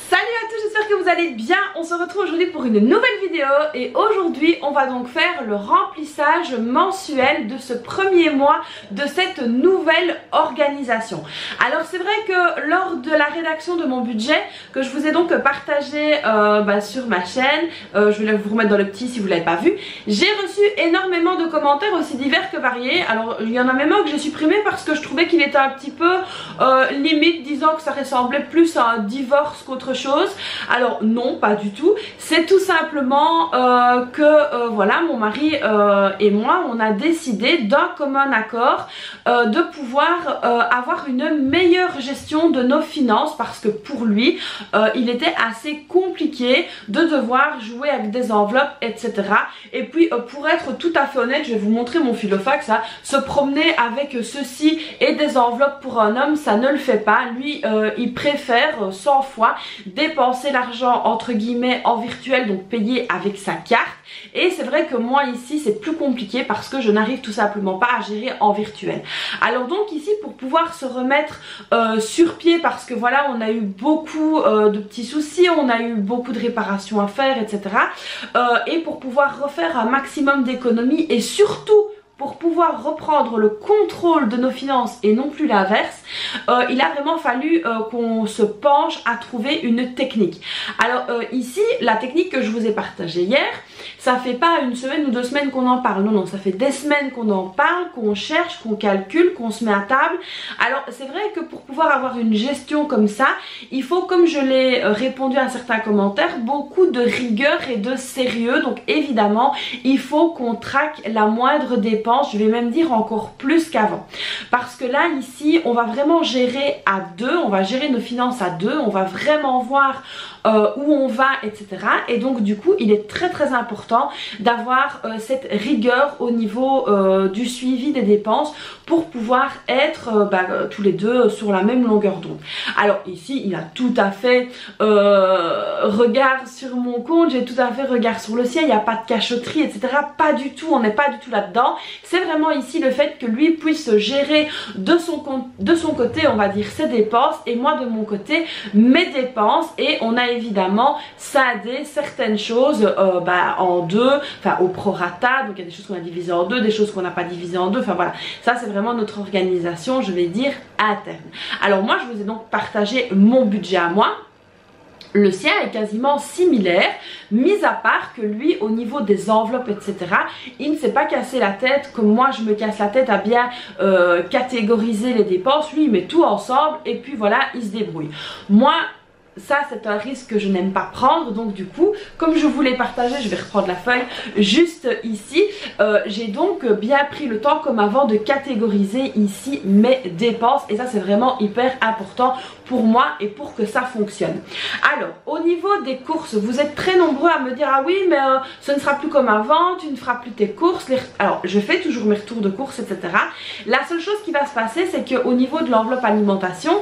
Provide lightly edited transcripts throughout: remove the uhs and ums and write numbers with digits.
Salut à tous, j'espère que vous allez bien. On se retrouve aujourd'hui pour une nouvelle vidéo et aujourd'hui on va donc faire le remplissage mensuel de ce premier mois de cette nouvelle organisation. Alors c'est vrai que lors de la rédaction de mon budget que je vous ai donc partagé sur ma chaîne, je vais vous remettre dans le petit si vous ne l'avez pas vu, j'ai reçu énormément de commentaires aussi divers que variés. Alors il y en a même un que j'ai supprimé parce que je trouvais qu'il était un petit peu limite, disant que ça ressemblait plus à un divorce qu'autre chose. Alors non, pas du tout, c'est tout simplement voilà, mon mari et moi on a décidé d'un commun accord de pouvoir avoir une meilleure gestion de nos finances, parce que pour lui il était assez compliqué de devoir jouer avec des enveloppes etc. Et puis pour être tout à fait honnête, je vais vous montrer mon filofax, hein, se promener avec ceci et des enveloppes pour un homme, ça ne le fait pas. Lui il préfère 100 fois dépenser l'argent entre guillemets en virtuel, donc payer avec sa carte. Et c'est vrai que moi ici c'est plus compliqué parce que je n'arrive tout simplement pas à gérer en virtuel. Alors donc ici pour pouvoir se remettre sur pied, parce que voilà on a eu beaucoup de petits soucis, on a eu beaucoup de réparations à faire etc. Et pour pouvoir refaire un maximum d'économies et surtout pour pouvoir reprendre le contrôle de nos finances et non plus l'inverse, il a vraiment fallu qu'on se penche à trouver une technique. Alors ici, la technique que je vous ai partagée hier, ça fait pas une semaine ou 2 semaines qu'on en parle, non, non, ça fait des semaines qu'on en parle, qu'on cherche, qu'on calcule, qu'on se met à table. Alors c'est vrai que pour pouvoir avoir une gestion comme ça, il faut, comme je l'ai répondu à certains commentaires, beaucoup de rigueur et de sérieux. Donc évidemment, il faut qu'on traque la moindre dépense, je vais même dire encore plus qu'avant. Parce que là, ici, on va vraiment gérer à deux, on va gérer nos finances à deux, on va vraiment voir où on va etc. Et donc du coup il est très important d'avoir cette rigueur au niveau du suivi des dépenses pour pouvoir être tous les deux sur la même longueur d'onde. Alors ici il a tout à fait regard sur mon compte, j'ai tout à fait regard sur le sien, il n'y a pas de cachotterie etc. Pas du tout, on n'est pas du tout là-dedans. C'est vraiment ici le fait que lui puisse gérer de son côté, on va dire, ses dépenses, et moi de mon côté mes dépenses. Et on a évidemment scindé certaines choses en deux, enfin au prorata, donc il y a des choses qu'on a divisées en deux, des choses qu'on n'a pas divisées en deux, enfin voilà, ça c'est vraiment notre organisation, je vais dire, interne. Alors moi je vous ai donc partagé mon budget à moi. Le sien est quasiment similaire, mis à part que lui, au niveau des enveloppes, etc., il ne s'est pas cassé la tête comme moi je me casse la tête à bien catégoriser les dépenses. Lui, il met tout ensemble et puis voilà, il se débrouille. Moi, ça c'est un risque que je n'aime pas prendre, donc du coup comme je vous l'ai partagé, je vais reprendre la feuille juste ici, j'ai donc bien pris le temps comme avant de catégoriser ici mes dépenses, et ça c'est vraiment hyper important pour moi et pour que ça fonctionne. Alors au niveau des courses, vous êtes très nombreux à me dire ah oui mais ce ne sera plus comme avant, tu ne feras plus tes courses. Alors je fais toujours mes retours de courses etc. La seule chose qui va se passer, c'est qu'au niveau de l'enveloppe alimentation,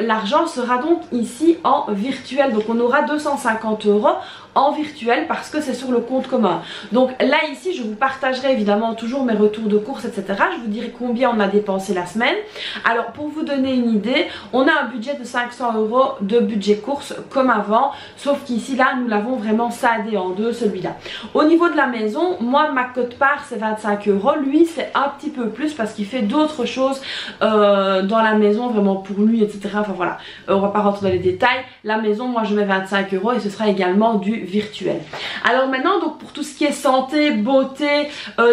l'argent sera donc ici en virtuel, donc on aura 250 € en virtuel parce que c'est sur le compte commun. Donc là ici je vous partagerai évidemment toujours mes retours de courses etc. Je vous dirai combien on a dépensé la semaine. Alors pour vous donner une idée, on a un budget de 500 € de budget courses comme avant, sauf qu'ici là nous l'avons vraiment scindé en deux, celui-là. Au niveau de la maison, moi ma quote-part c'est 25 €, lui c'est un petit peu plus parce qu'il fait d'autres choses dans la maison vraiment pour lui etc. Enfin voilà, on va pas rentrer dans les détails. La maison, moi je mets 25 € et ce sera également du virtuel. Alors maintenant, donc pour tout ce qui est santé, beauté,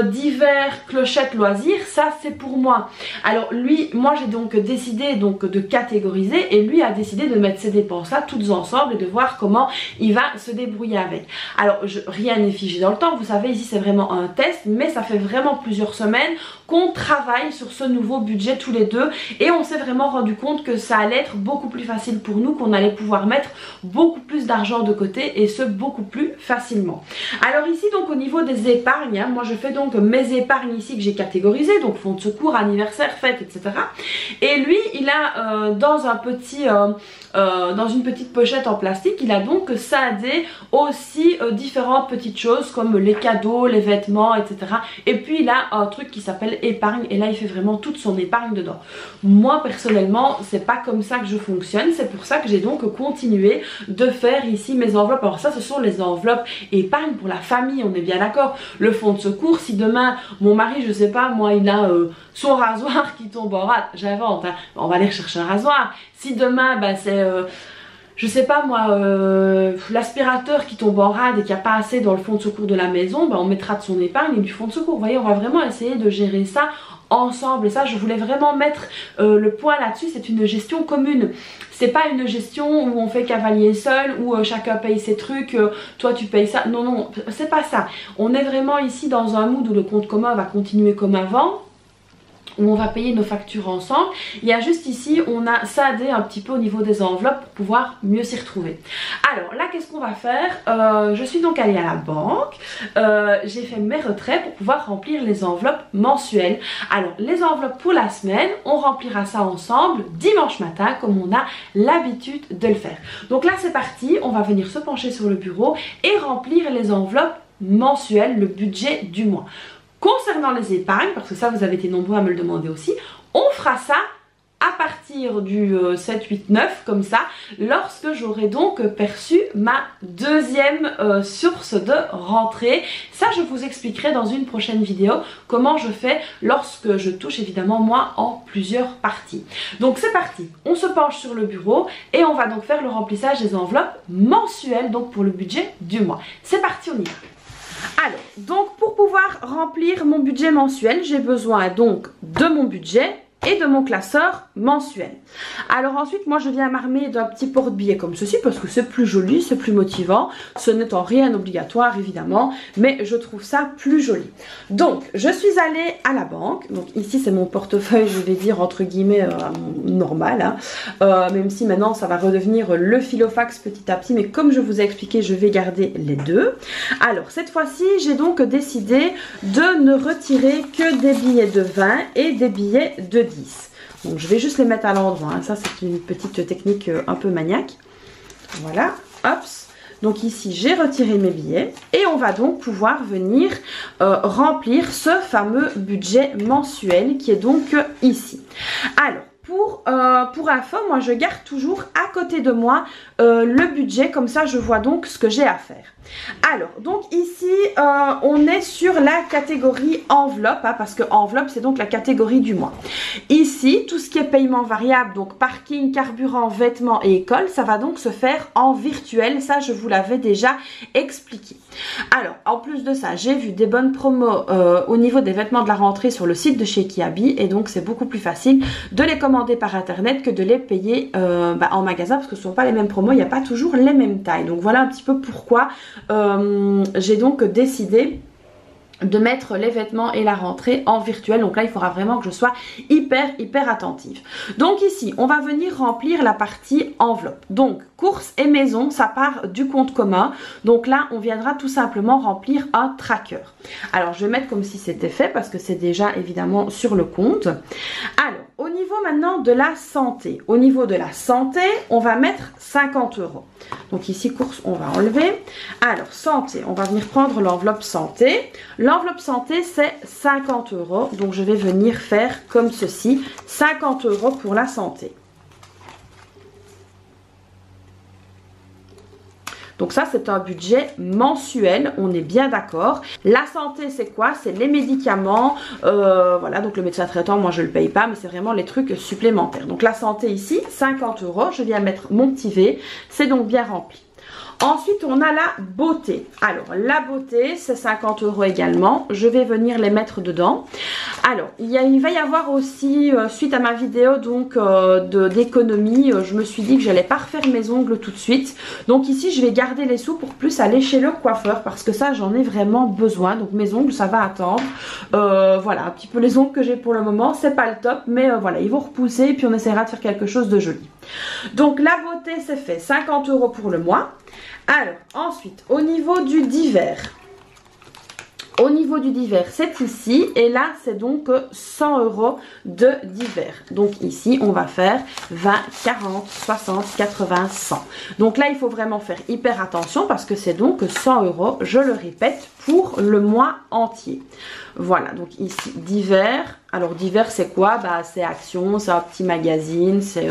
divers, clochette, loisirs, ça c'est pour moi. Alors lui, moi j'ai donc décidé donc de catégoriser et lui a décidé de mettre ces dépenses là toutes ensemble et de voir comment il va se débrouiller avec. Alors rien n'est figé dans le temps, vous savez ici c'est vraiment un test, mais ça fait vraiment plusieurs semaines qu'on travaille sur ce nouveau budget tous les deux et on s'est vraiment rendu compte que ça allait être beaucoup plus facile pour nous, qu'on allait pouvoir mettre beaucoup plus d'argent de côté et ce beaucoup plus facilement. Alors ici donc au niveau des épargnes, hein, moi je fais donc mes épargnes ici que j'ai catégorisées, donc fonds de secours, anniversaire, fête etc. Et lui il a dans un petit dans une petite pochette en plastique, il a donc scindé aussi différentes petites choses comme les cadeaux, les vêtements etc. Et puis il a un truc qui s'appelle épargne et là il fait vraiment toute son épargne dedans. Moi personnellement c'est pas comme ça que je fonctionne, c'est pour ça que j'ai donc continuer de faire ici mes enveloppes. Alors ça, ce sont les enveloppes épargne pour la famille, on est bien d'accord. Le fonds de secours, si demain mon mari, je sais pas, moi il a son rasoir qui tombe en rate, j'invente, hein, on va aller chercher un rasoir. Si demain c'est je sais pas moi, l'aspirateur qui tombe en rade et qui a pas assez dans le fonds de secours de la maison, on mettra de son épargne et du fonds de secours. Vous voyez, on va vraiment essayer de gérer ça ensemble. Et ça, je voulais vraiment mettre le point là-dessus. C'est une gestion commune. C'est pas une gestion où on fait cavalier seul, où chacun paye ses trucs, toi tu payes ça. Non, non, c'est pas ça. On est vraiment ici dans un mood où le compte commun va continuer comme avant, où on va payer nos factures ensemble. Il y a juste ici, on a scindé un petit peu au niveau des enveloppes pour pouvoir mieux s'y retrouver. Alors là, qu'est-ce qu'on va faire? Je suis donc allée à la banque, j'ai fait mes retraits pour pouvoir remplir les enveloppes mensuelles. Alors les enveloppes pour la semaine, on remplira ça ensemble dimanche matin comme on a l'habitude de le faire. Donc là c'est parti, on va venir se pencher sur le bureau et remplir les enveloppes mensuelles, le budget du mois. Concernant les épargnes, parce que ça vous avez été nombreux à me le demander aussi, on fera ça à partir du 7, 8, 9 comme ça, lorsque j'aurai donc perçu ma deuxième source de rentrée. Ça je vous expliquerai dans une prochaine vidéo comment je fais lorsque je touche évidemment moi en plusieurs parties. Donc c'est parti, on se penche sur le bureau et on va donc faire le remplissage des enveloppes mensuelles donc pour le budget du mois. C'est parti, on y va. Alors, donc pour pouvoir remplir mon budget mensuel, j'ai besoin donc de mon budget et de mon classeur mensuel. Alors ensuite, moi je viens m'armer d'un petit porte-billets comme ceci parce que c'est plus joli, c'est plus motivant. Ce n'est en rien obligatoire évidemment, mais je trouve ça plus joli. Donc, je suis allée à la banque. Donc ici, c'est mon portefeuille, je vais dire entre guillemets normal. Hein. Même si maintenant, ça va redevenir le Filofax petit à petit. Mais comme je vous ai expliqué, je vais garder les deux. Alors, cette fois-ci, j'ai donc décidé de ne retirer que des billets de 20 et des billets de 10. Donc je vais juste les mettre à l'endroit, hein. Ça c'est une petite technique un peu maniaque. Voilà, hop. Donc ici j'ai retiré mes billets et on va donc pouvoir venir remplir ce fameux budget mensuel qui est donc ici. Alors pour info, moi je garde toujours à côté de moi le budget, comme ça je vois donc ce que j'ai à faire. Alors donc ici on est sur la catégorie enveloppe, hein, parce que enveloppe c'est donc la catégorie du mois. Ici tout ce qui est paiement variable, donc parking, carburant, vêtements et école, ça va donc se faire en virtuel, ça je vous l'avais déjà expliqué. Alors en plus de ça, j'ai vu des bonnes promos au niveau des vêtements de la rentrée sur le site de chez Kiabi, et donc c'est beaucoup plus facile de les commander par internet que de les payer en magasin, parce que ce ne sont pas les mêmes promos, il n'y a pas toujours les mêmes tailles. Donc voilà un petit peu pourquoi j'ai donc décidé de mettre les vêtements et la rentrée en virtuel. Donc là il faudra vraiment que je sois hyper attentive. Donc ici on va venir remplir la partie enveloppe. Donc courses et maison, ça part du compte commun. Donc là on viendra tout simplement remplir un tracker. Alors je vais mettre comme si c'était fait parce que c'est déjà évidemment sur le compte. Alors au niveau maintenant de la santé, au niveau de la santé on va mettre 50 €. Donc ici courses on va enlever. Alors santé, on va venir prendre l'enveloppe santé. L'enveloppe santé c'est 50 €, donc je vais venir faire comme ceci, 50 € pour la santé. Donc ça c'est un budget mensuel, on est bien d'accord. La santé c'est quoi? C'est les médicaments, voilà, donc le médecin traitant moi je le paye pas, mais c'est vraiment les trucs supplémentaires. Donc la santé ici 50 €, je viens mettre mon petit V, c'est donc bien rempli. Ensuite, on a la beauté. Alors, la beauté, c'est 50 € également. Je vais venir les mettre dedans. Alors, il va y avoir aussi, suite à ma vidéo donc d'économie, je me suis dit que j'allais pas refaire mes ongles tout de suite. Donc ici, je vais garder les sous pour plus aller chez le coiffeur parce que ça, j'en ai vraiment besoin. Donc mes ongles, ça va attendre. Voilà, un petit peu les ongles que j'ai pour le moment. C'est pas le top, mais voilà, ils vont repousser et puis on essaiera de faire quelque chose de joli. Donc la beauté, c'est fait. 50 € pour le mois. Alors, ensuite, au niveau du divers. Au niveau du divers, c'est ici. Et là, c'est donc 100 € de divers. Donc ici, on va faire 20, 40, 60, 80, 100. Donc là, il faut vraiment faire hyper attention parce que c'est donc 100 €, je le répète, pour le mois entier. Voilà, donc ici, divers. Alors divers c'est quoi? Bah c'est Action, c'est un petit magazine, c'est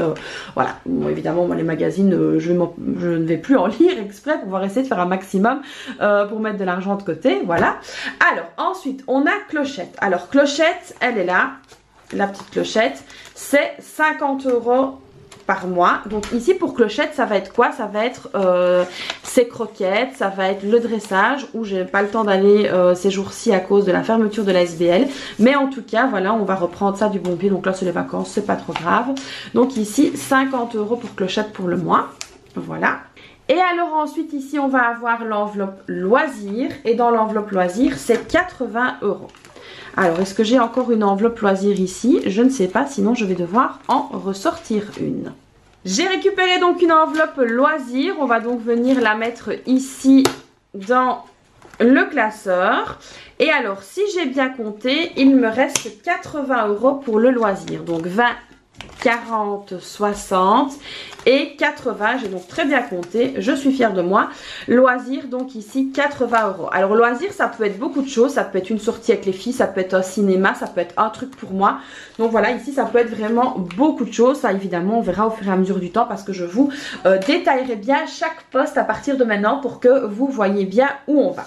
voilà. Bon, évidemment moi les magazines je ne vais plus en lire exprès pour pouvoir essayer de faire un maximum pour mettre de l'argent de côté, voilà. Alors ensuite on a Clochette. Alors Clochette, elle est là, la petite Clochette, c'est 50 € par mois. Donc ici pour Clochette ça va être quoi? Ça va être ses croquettes, ça va être le dressage où j'ai pas le temps d'aller ces jours-ci à cause de la fermeture de la SBL, mais en tout cas voilà, on va reprendre ça du bon pied. Donc là c'est les vacances, c'est pas trop grave. Donc ici 50 € pour Clochette pour le mois, voilà. Et alors ensuite ici on va avoir l'enveloppe loisirs, et dans l'enveloppe loisirs c'est 80 €. Alors, est-ce que j'ai encore une enveloppe loisir ici? Je ne sais pas, sinon je vais devoir en ressortir une. J'ai récupéré donc une enveloppe loisir. On va donc venir la mettre ici dans le classeur. Et alors, si j'ai bien compté, il me reste 80 € pour le loisir. Donc 20, 40, 60 et 80, j'ai donc très bien compté, je suis fière de moi. Loisir, donc ici 80 €. Alors loisir ça peut être beaucoup de choses, ça peut être une sortie avec les filles, ça peut être un cinéma, ça peut être un truc pour moi. Donc voilà, ici ça peut être vraiment beaucoup de choses. Ça évidemment on verra au fur et à mesure du temps parce que je vous détaillerai bien chaque poste à partir de maintenant pour que vous voyez bien où on va.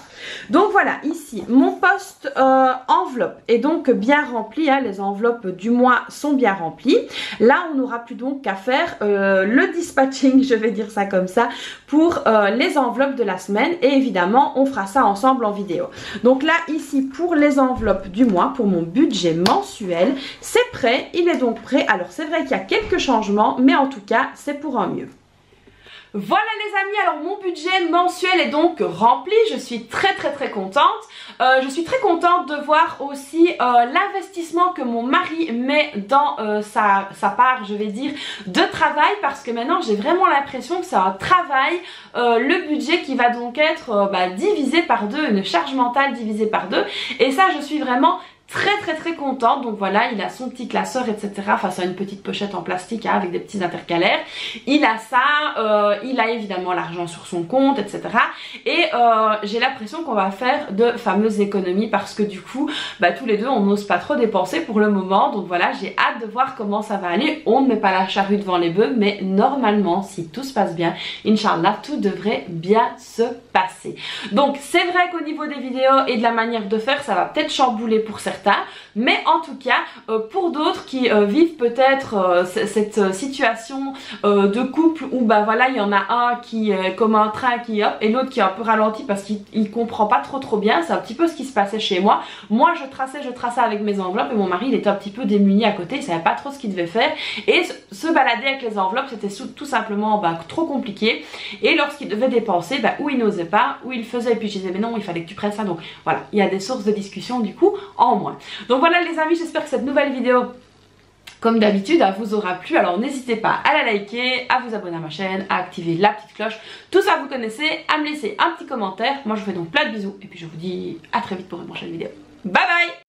Donc voilà, ici mon poste enveloppe est donc bien rempli, hein, les enveloppes du mois sont bien remplies. Là on n'aura plus donc qu'à faire le dispatching, je vais dire ça comme ça, pour les enveloppes de la semaine, et évidemment on fera ça ensemble en vidéo. Donc là ici pour les enveloppes du mois, pour mon budget mensuel, c'est prêt, il est donc prêt. Alors c'est vrai qu'il y a quelques changements, mais en tout cas c'est pour un mieux. Voilà les amis, alors mon budget mensuel est donc rempli, je suis très contente. Je suis très contente de voir aussi l'investissement que mon mari met dans sa part, je vais dire, de travail, parce que maintenant j'ai vraiment l'impression que c'est un travail, le budget qui va donc être divisé par deux, une charge mentale divisée par deux, et ça je suis vraiment très contente. Donc voilà, il a son petit classeur etc, enfin c'est une petite pochette en plastique hein, avec des petits intercalaires, il a ça, il a évidemment l'argent sur son compte etc, et j'ai l'impression qu'on va faire de fameuses économies parce que du coup tous les deux on n'ose pas trop dépenser pour le moment. Donc voilà, j'ai hâte de voir comment ça va aller. On ne met pas la charrue devant les bœufs, mais normalement si tout se passe bien, Inch'Allah, tout devrait bien se passer. Donc c'est vrai qu'au niveau des vidéos et de la manière de faire, ça va peut-être chambouler pour certains, mais en tout cas pour d'autres qui vivent peut-être cette situation de couple où voilà, il y en a un qui est comme un train qui hop et l'autre qui est un peu ralenti parce qu'il comprend pas trop bien. C'est un petit peu ce qui se passait chez moi. Moi je traçais avec mes enveloppes et mon mari il était un petit peu démuni à côté, il savait pas trop ce qu'il devait faire, et se balader avec les enveloppes c'était tout simplement trop compliqué, et lorsqu'il devait dépenser ou il n'osait pas, ou il faisait, et puis je disais mais non il fallait que tu prennes ça. Donc voilà, il y a des sources de discussion du coup en moins. Donc voilà les amis, j'espère que cette nouvelle vidéo comme d'habitude vous aura plu. Alors n'hésitez pas à la liker, à vous abonner à ma chaîne, à activer la petite cloche, tout ça vous connaissez, à me laisser un petit commentaire. Moi je vous fais donc plein de bisous et puis je vous dis à très vite pour une prochaine vidéo. Bye bye.